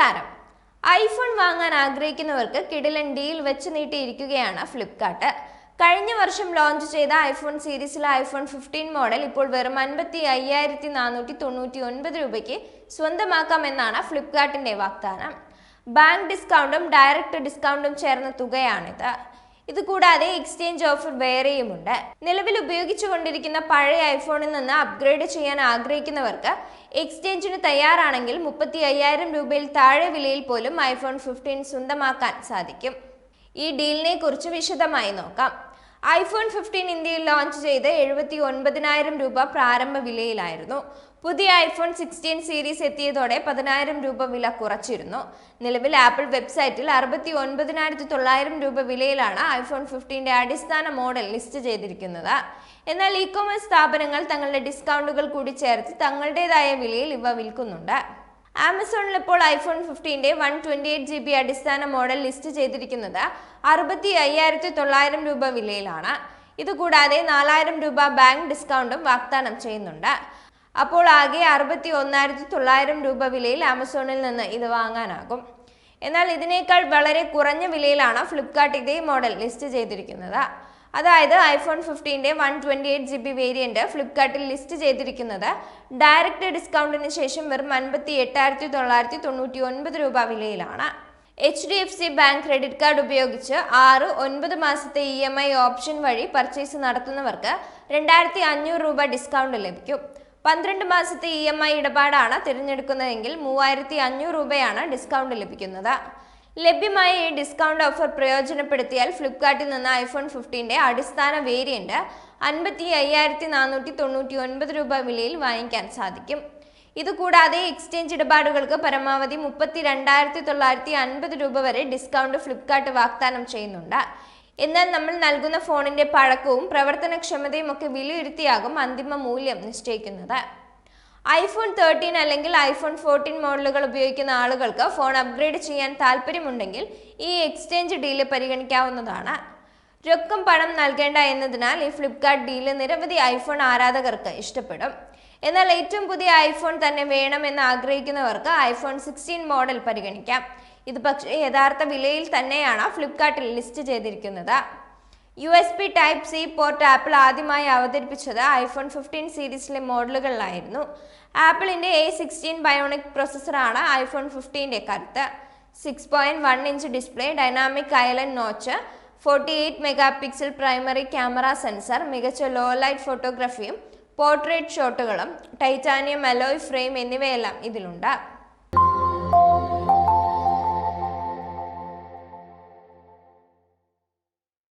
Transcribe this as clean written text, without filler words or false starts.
നമസ്കാരം. ഐഫോൺ വാങ്ങാൻ ആഗ്രഹിക്കുന്നവർക്ക് കിടിലൻ ഡീൽ വെച്ച് നീട്ടിയിരിക്കുകയാണ് ഫ്ലിപ്കാർട്ട്. കഴിഞ്ഞ വർഷം ലോഞ്ച് ചെയ്ത ഐഫോൺ സീരീസിലെ ഐഫോൺ 15 മോഡൽ ഇപ്പോൾ വെറും 55,499 രൂപയ്ക്ക് സ്വന്തമാക്കാമെന്നാണ് ഫ്ലിപ്കാർട്ടിന്റെ വാഗ്ദാനം. ബാങ്ക് ഡിസ്കൗണ്ടും ഡയറക്റ്റ് ഡിസ്കൗണ്ടും ചേർന്ന തുകയാണിത്. ഇതുകൂടാതെ എക്സ്ചേഞ്ച് ഓഫർ വേറെയുമുണ്ട്. നിലവിൽ ഉപയോഗിച്ചുകൊണ്ടിരിക്കുന്ന പഴയ ഐഫോണിൽ നിന്ന് അപ്ഗ്രേഡ് ചെയ്യാൻ ആഗ്രഹിക്കുന്നവർക്ക് എക്സ്ചേഞ്ചിന് തയ്യാറാണെങ്കിൽ 35,000 രൂപയിൽ താഴെ വിലയിൽ പോലും ഐഫോൺ 15 സ്വന്തമാക്കാൻ സാധിക്കും. ഈ ഡീലിനെ കുറിച്ച് വിശദമായി നോക്കാം. ഐഫോൺ 15 ഇന്ത്യയിൽ ലോഞ്ച് ചെയ്ത് 79,000 രൂപ പ്രാരംഭ വിലയിലായിരുന്നു. പുതിയ ഐഫോൺ 16 സീരീസ് എത്തിയതോടെ 10,000 രൂപ വില കുറച്ചിരുന്നു. നിലവിൽ ആപ്പിൾ വെബ്സൈറ്റിൽ 69,900 രൂപ വിലയിലാണ് ഐഫോൺ 15ന്റെ അടിസ്ഥാന മോഡൽ ലിസ്റ്റ് ചെയ്തിരിക്കുന്നത്. എന്നാൽ ഇ കൊമേഴ്സ് സ്ഥാപനങ്ങൾ തങ്ങളുടെ ഡിസ്കൗണ്ടുകൾ കൂടി ചേർത്ത് തങ്ങളുടേതായ വിലയിൽ ഇവ വിൽക്കുന്നുണ്ട്. ആമസോണിൽ ഇപ്പോൾ ഐഫോൺ 15ന്റെ 128GB അടിസ്ഥാന മോഡൽ ലിസ്റ്റ് ചെയ്തിരിക്കുന്നത് 65,900 രൂപ വിലയിലാണ്. ഇതുകൂടാതെ 4,000 രൂപ ബാങ്ക് ഡിസ്കൗണ്ടും വാഗ്ദാനം ചെയ്യുന്നുണ്ട്. അപ്പോൾ ആകെ 61,900 രൂപ വിലയിൽ ആമസോണിൽ നിന്ന് ഇത് വാങ്ങാനാകും. എന്നാൽ ഇതിനേക്കാൾ വളരെ കുറഞ്ഞ വിലയിലാണ് ഫ്ലിപ്കാർട്ട് ഇതേ മോഡൽ ലിസ്റ്റ് ചെയ്തിരിക്കുന്നത്. അതായത് ഐഫോൺ 15ന്റെ 128GB വേരിയന്റ് ഫ്ലിപ്കാർട്ടിൽ ലിസ്റ്റ് ചെയ്തിരിക്കുന്നത് ഡയറക്റ്റ് ഡിസ്കൗണ്ടിന് ശേഷം വെറും 58,999 രൂപ വിലയിലാണ്. HDFC ബാങ്ക് ക്രെഡിറ്റ് കാർഡ് ഉപയോഗിച്ച് 6-9 മാസത്തെ EMI ഓപ്ഷൻ വഴി പർച്ചേസ് നടത്തുന്നവർക്ക് 2,500 രൂപ ഡിസ്കൗണ്ട് ലഭിക്കും. 12 മാസത്തെ EMI ഇടപാടാണ് തിരഞ്ഞെടുക്കുന്നതെങ്കിൽ 3,500 രൂപയാണ് ഡിസ്കൗണ്ട് ലഭിക്കുന്നത്. ലഭ്യമായ ഈ ഡിസ്കൗണ്ട് ഓഫർ പ്രയോജനപ്പെടുത്തിയാൽ ഫ്ലിപ്കാർട്ടിൽ നിന്ന് ഐഫോൺ 15ന്റെ അടിസ്ഥാന വേരിയന്റ് 55,499 രൂപ വിലയിൽ വാങ്ങിക്കാൻ സാധിക്കും. ഇതുകൂടാതെ എക്സ്ചേഞ്ച് ഇടപാടുകൾക്ക് പരമാവധി 32,950 രൂപ വരെ ഡിസ്കൗണ്ട് ഫ്ലിപ്കാർട്ട് വാഗ്ദാനം ചെയ്യുന്നുണ്ട്. എന്നാൽ നമ്മൾ നൽകുന്ന ഫോണിന്റെ പഴക്കവും പ്രവർത്തനക്ഷമതയും ഒക്കെ വിലയിരുത്തിയാകും അന്തിമ മൂല്യം നിശ്ചയിക്കുന്നത്. ഐഫോൺ 13 അല്ലെങ്കിൽ ഐഫോൺ 14 മോഡലുകൾ ഉപയോഗിക്കുന്ന ആളുകൾക്ക് ഫോൺ അപ്ഗ്രേഡ് ചെയ്യാൻ താല്പര്യമുണ്ടെങ്കിൽ ഈ എക്സ്ചേഞ്ച് ഡീല് പരിഗണിക്കാവുന്നതാണ്. രൊക്കം പണം നൽകേണ്ട എന്നതിനാൽ ഈ ഫ്ലിപ്കാർട്ട് ഡീല് നിരവധി ഐഫോൺ ആരാധകർക്ക് ഇഷ്ടപ്പെടും. എന്നാൽ ഏറ്റവും പുതിയ ഐഫോൺ തന്നെ വേണമെന്ന് ആഗ്രഹിക്കുന്നവർക്ക് ഐഫോൺ 16 മോഡൽ പരിഗണിക്കാം. ഇത് പക്ഷേ യഥാർത്ഥ വിലയിൽ തന്നെയാണ് ഫ്ലിപ്കാർട്ടിൽ ലിസ്റ്റ് ചെയ്തിരിക്കുന്നത്. USB Type-C പോർട്ട് ആപ്പിൾ ആദ്യമായി അവതരിപ്പിച്ചത് ഐഫോൺ 15 സീരീസിലെ മോഡലുകളിലായിരുന്നു. ആപ്പിളിന്റെ A16 ബയോണിക് പ്രൊസസ്സറാണ് ഐഫോൺ 15ന്റെ കരുത്ത്. 6.1 inch display, dynamic island notch, 48 megapixel primary camera sensor, മികച്ച ലോ ലൈറ്റ് ഫോട്ടോഗ്രാഫിയും പോർട്രേറ്റ് ഷോട്ടുകളും, ടൈറ്റാനിയം അലോയ് ഫ്രെയിം എന്നിവയെല്ലാം ഇതിലുണ്ട്.